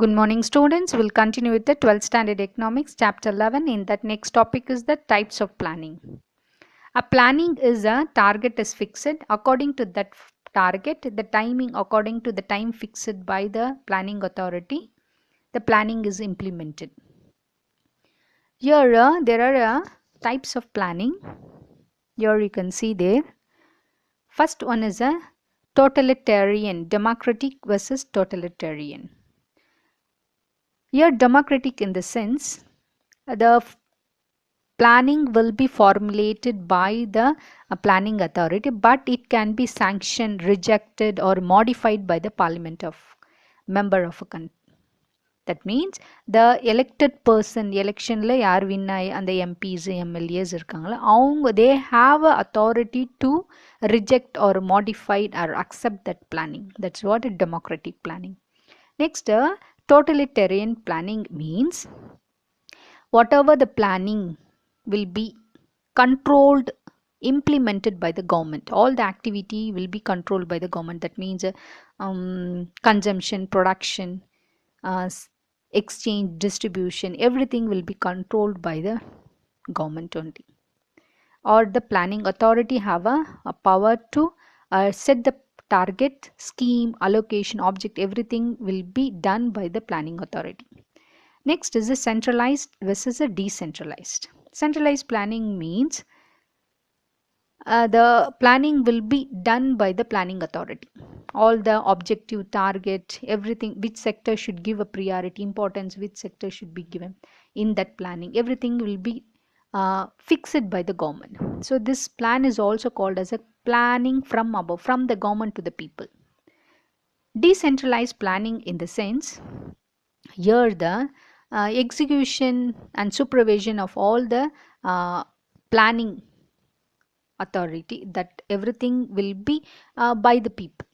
Good morning, students. We'll continue with the 12th standard economics, chapter 11. In that, next topic is the types of planning. A planning is a target is fixed. According to that target, the timing according to the time fixed by the planning authority, the planning is implemented. Here, there are types of planning. Here you can see there. First one is a totalitarian, democratic versus totalitarian. Here, democratic in the sense, the planning will be formulated by the planning authority, but it can be sanctioned, rejected, or modified by the parliament of member of a country. That means the elected person, election la yaar win aayi and the MPs, MLAs irukangala, avanga they have a authority to reject or modify or accept that planning. That's what a democratic planning. Next, totalitarian planning means whatever the planning will be controlled, implemented by the government. All the activity will be controlled by the government. That means consumption, production, exchange, distribution, everything will be controlled by the government only. Or the planning authority have a power to set the target, scheme, allocation, object, everything will be done by the planning authority. Next is a centralized versus a decentralized. Centralized planning means the planning will be done by the planning authority. All the objective, target, everything, which sector should give a priority, importance, which sector should be given in that planning, everything will be fixed by the government. So this plan is also called as a planning from above, from the government to the people. Decentralized planning in the sense, here the execution and supervision of all the planning authority, that everything will be by the people.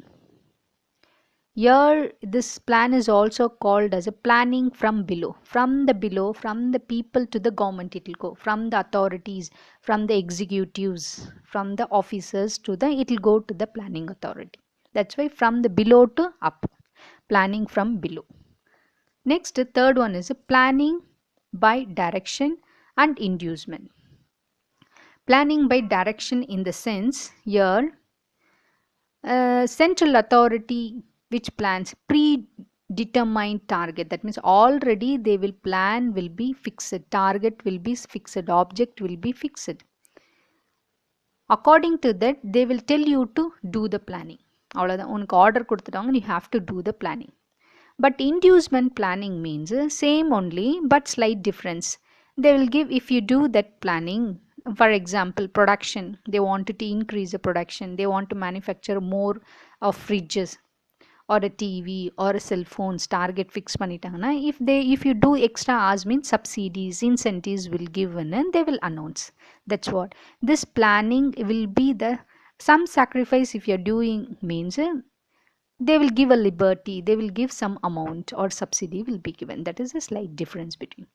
Here this plan is also called as a planning from below, from the people to the government. It will go from the authorities, from the executives, from the officers to the, it will go to the planning authority. That's why from the below to up, planning from below. Next, the third one is a planning by direction and inducement. Planning by direction in the sense, here central authority which plans predetermined target. That means already they will plan, will be fixed, target will be fixed, object will be fixed. According to that, they will tell you to do the planning. அவ்வளோதான், உனக்கு order கொடுத்துட்டாங்க, you have to do the planning. But inducement planning means same only but slight difference. They will give, if you do that planning, for example production, they wanted to increase the production, they want to manufacture more of fridges or a TV or a cell phones, target fix பண்ணிட்டாங்கன்னா, if you do extra hours means subsidies, incentives will given and they will announce. That's what this planning will be. The some sacrifice if you're doing means they will give a liberty, they will give some amount or subsidy will be given. That is a slight difference between.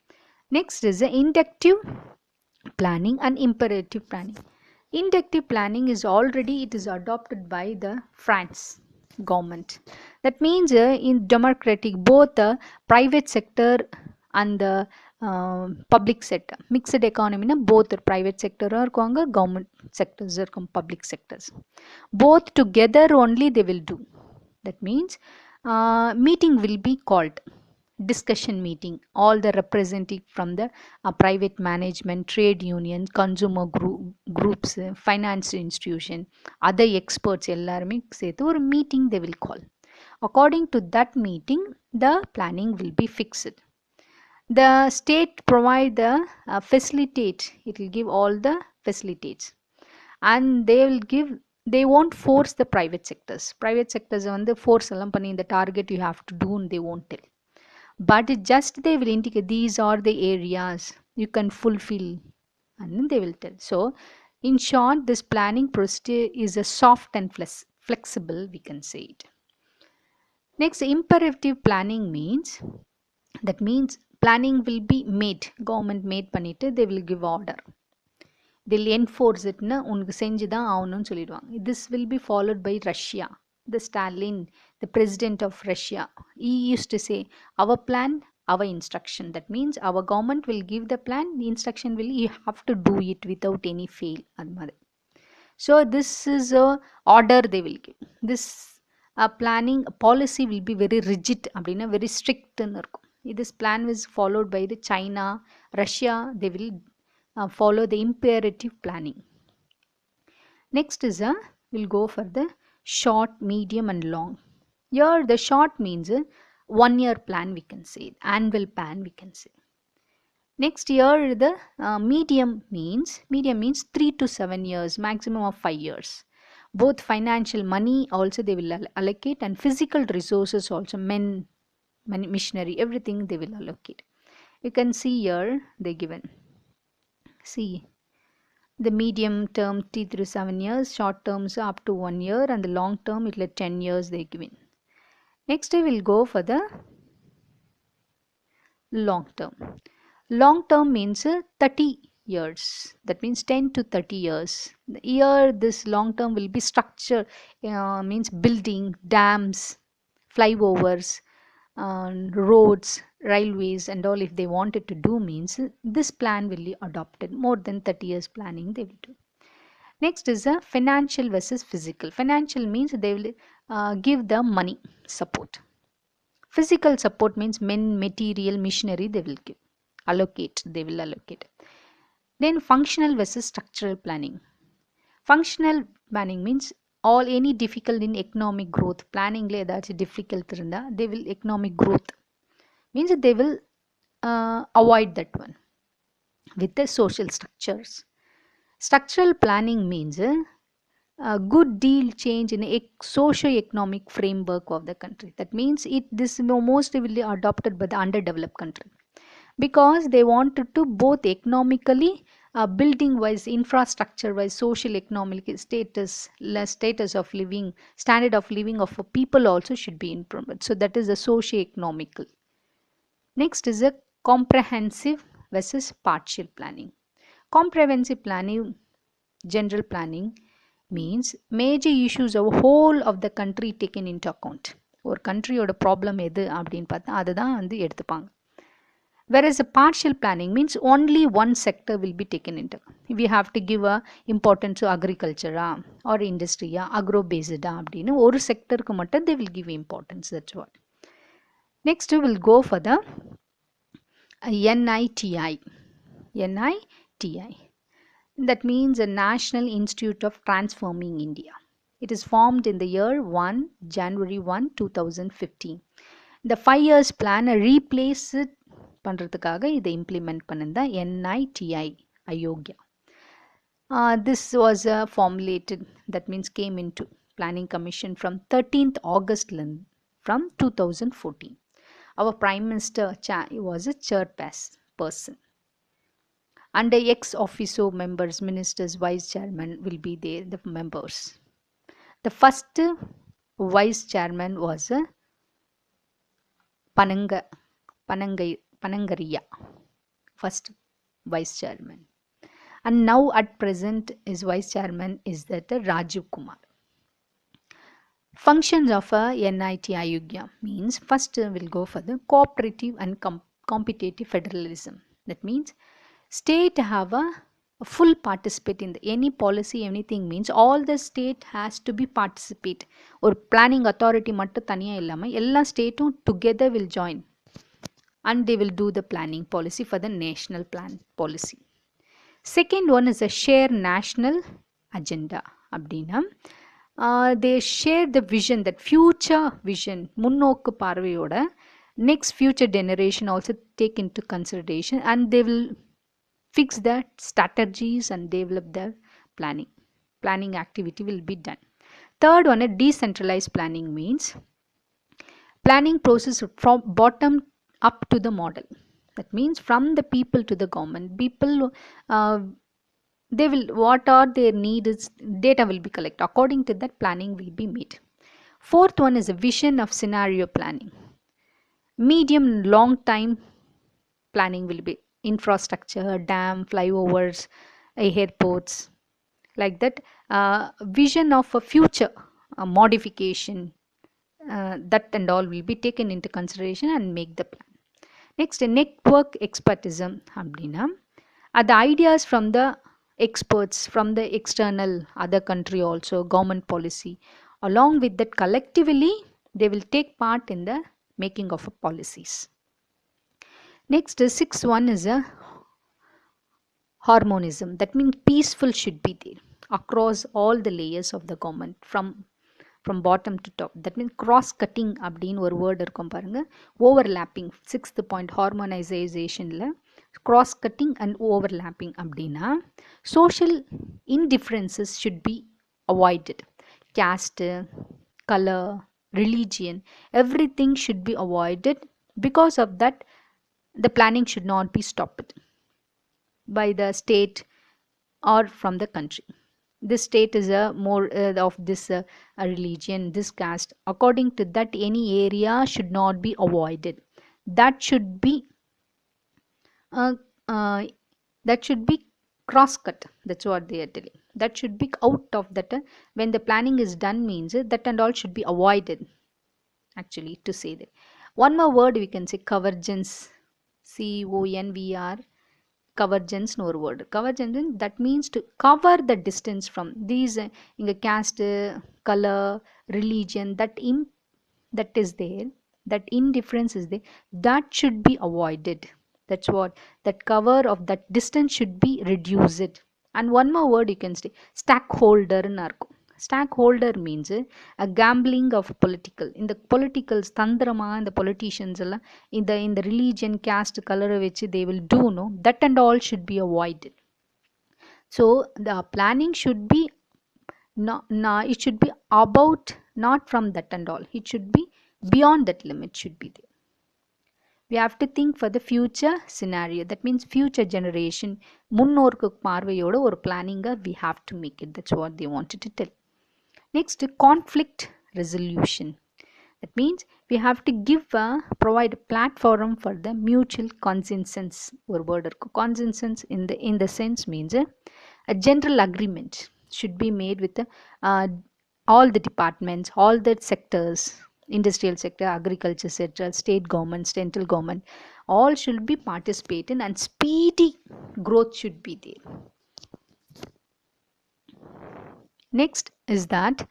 Next is the inductive planning and imperative planning. Inductive planning is already, it is adopted by the France government. That means in democratic, both the private sector and the public sector, mixed economy na, both the private sector or government sectors or public sectors, both together only they will do. That means meeting will be called, discussion meeting, all the representative from the private management, trade union, consumer groups, finance institution, other experts எல்லாருமே சேர்த்து ஒரு meeting they will call. According to that meeting, the planning will be fixed. The state provide the facilitate, it will give all the facilitates, and they will give, they won't force the private sectors வந்து force எல்லாம் பண்ணி இந்த target you have to do, they won't tell, but just they will indicate these are the areas you can fulfill and then they will tell. So in short, this planning procedure is a soft and flexible, we can say it. Next, imperative planning means, that means planning will be made, government made பண்ணிட்டு they will give order, they'll enforce it னா உனக்கு செஞ்சுதான் ஆகணும்னு சொல்லிடுவாங்க. This will be followed by Russia, the Stalin, the president of Russia, he used to say, our plan, our instruction. That means our government will give the plan, the instruction will, you have to do it without any fail. So this is a order they will give. This planning policy will be very rigid, very strict. This plan was followed by the China, Russia. They will follow the imperative planning. Next is we'll go for the short, medium, and long. Here the short means 1 year plan, we can say annual plan, we can say. Next year the medium means 3 to 7 years, maximum of 5 years. Both financial money also they will allocate, and physical resources also, men, machinery, everything they will allocate. You can see here they given. See, the medium term 3 to 7 years, short terms up to 1 year, and the long term it like 10 years they given. Next I will go for the long term. Long term means 30 years. That means 10 to 30 years. Here this long term will be structure, means building, dams, flyovers, roads, railways, and all. If they wanted to do, means this plan will be adopted. More than 30 years planning they will do. Next is a financial versus physical. Financial means they will give the money support. Physical support means men, material, machinery they will give. They will allocate. Then functional versus structural planning. Functional planning means any difficult in economic growth. Planning le edachu difficult irundha, they will economic growth. Means they will avoid that one with the social structures. Structural planning means a good deal change in a socio-economic framework of the country. That means this mostly will be adopted by the underdeveloped country, because they wanted to both economically, building wise, infrastructure wise, social economic status of living, standard of living of people also should be improved. So that is a socio-economical. Next is a comprehensive versus partial planning. Comprehensive planning, general planning, means major issues of whole of the country taken into account. ஒரு கண்ட்ரியோட problem எது அப்படின்னு பார்த்தா அதுதான் எடுத்துப்பாங்க. Whereas a partial planning means only one sector will be taken into. We have to give a importance to agriculture or industry, agro based அப்படின்னு ஒரு செக்டருக்கு மட்டும் they will give importance. That's what. Next we will go for the NITI. That means a National Institute of Transforming India. It is formed in the year January 1, 2015. The 5 years plan replace பண்றதுக்காக இதை implement பண்ணது தான் NITI Ayogya. This was formulated, that means came into Planning Commission from 13th August from 2014. Our Prime Minister was a chairperson. Under ex officio members, ministers, vice chairman will be there, the members. The first vice chairman was Panangariya, first vice chairman. And now at present his vice chairman is that Rajiv Kumar. Functions of NITI Ayogya means first we'll go for the cooperative and competitive federalism. That means state have a full participate in any policy, anything, means all the state has to be participate. Or planning authority mattu thaniya illama ella state together will join and they will do the planning policy for the national plan policy. Second one is a share national agenda. Abdina they share the vision, that future vision, முன்னோக்கு பார்வையோட next future generation also take into consideration, and they will fix the strategies and develop the planning activity will be done. Third one, a decentralized planning means planning process from bottom up to the model. That means from the people to the government. People they will, what are their needs, data will be collected, according to that planning will be made. Fourth one is a vision of scenario planning. Medium long time planning will be infrastructure, dam, flyovers, airports, like that. Vision of a future modification, that and all will be taken into consideration and make the plan. Next, network expertism அப்படின்னா the ideas from the experts from the external other country also government policy along with that collectively they will take part in the making of policies. Next, sixth one is a harmonism. That means peaceful should be there across all the layers of the government from bottom to top. That means cross cutting அப்படின்னு ஒரு word இருக்கும் பாருங்க. overlapping sixth point harmonizationல cross cutting and overlapping அப்படின்னா social indifferences should be avoided. Caste, color, religion, everything should be avoided. Because of that the planning should not be stopped by the state or from the country. This state is a more of this religion, this caste. According to that, any area should not be avoided. That should be uh, uh, cross cut. That's what they are telling. That should be out of that. When the planning is done means that and all should be avoided. Actually, to say that. One more word we can say convergence. CONVR. Convergence no word. Convergence that means to cover the distance from these in the caste, color, religion, that is there, that indifference is there, that should be avoided. That's what that cover of that distance should be reduced. And one more word you can say stakeholder narko. Stakeholder means a gambling of political in the political tandrama and the politicians in the religion, caste, color which they will do no, that and all should be avoided. So the planning should be it should be about not from that and all, it should be beyond that limit should be there. We have to think for the future scenario. That means future generation முன்னோர்க்கு பார்வையோட ஒரு planning we have to make it. That's what they wanted to tell. Next, conflict resolution. That means we have to provide a platform for the mutual consensus. Or word consensus in the sense means a general agreement should be made with all the departments, all the sectors, industrial sector, agriculture sector, state government, central government, all should be participating and speedy growth should be there. Next is that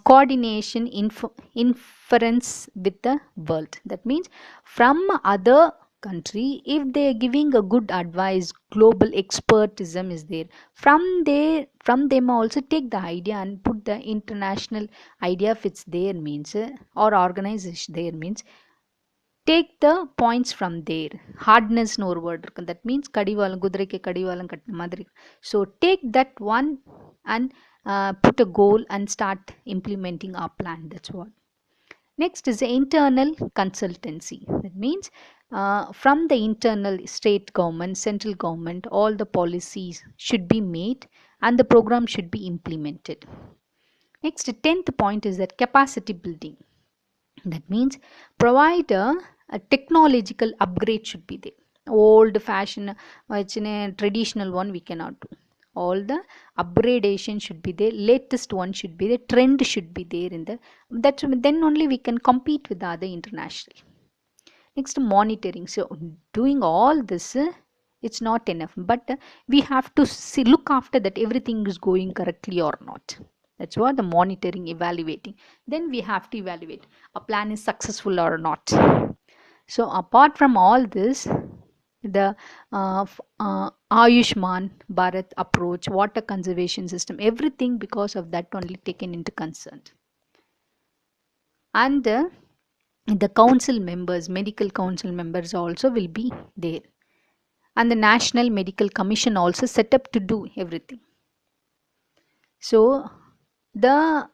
coordination inference with the world. That means from other country, if they are giving a good advice, global expertism is there, from them also take the idea and put the international idea if it's there means or organization there means take the points from there. Hardness no word irukku. That means kadivalam kudiraikke kadivalam kattna madri. So take that one and put a goal and start implementing our plan. That's what. Next is the internal consultancy. That means from the internal state government, central government, all the policies should be made and the program should be implemented. Next, 10th point is that capacity building. That means provide a technological upgrade should be there. Old fashion traditional one we cannot do. All the upgradation should be there, latest one should be there, trend should be there in the that then only we can compete with the other international. Next, monitoring. So doing all this it's not enough, but we have to look after that everything is going correctly or not. That's what the monitoring, evaluating. Then we have to evaluate a plan is successful or not. So apart from all this, the Ayushman Bharat approach, water conservation system, everything because of that only taken into concern. And the council members, medical council members also will be there. And the National Medical Commission also set up to do everything. So the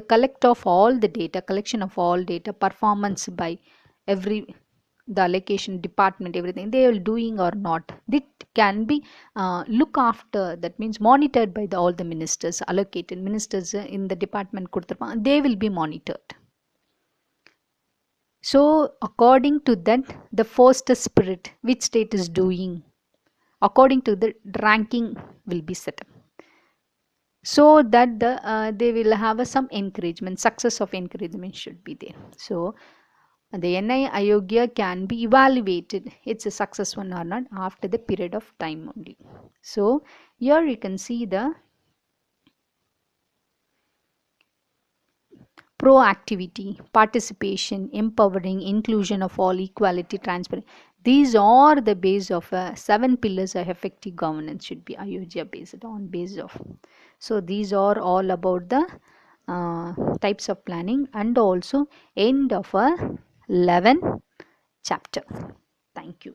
collection of all data, performance by the allocation department, everything they are doing or not, it can be look after. That means monitored by all the ministers, allocated ministers in the department, they will be monitored. So according to that, the first spirit which state is doing, according to the ranking will be set up. so that they will have some encouragement, success of encouragement should be there. So the NI Ayogya can be evaluated, it's a success one or not, after the period of time only. So here you can see the proactivity, participation, empowering, inclusion of all, equality, transparency. These are the base of 7 pillars of effective governance should be Ayodhya based on base of. So these are all about the types of planning and also end of a 11 chapter. Thank you.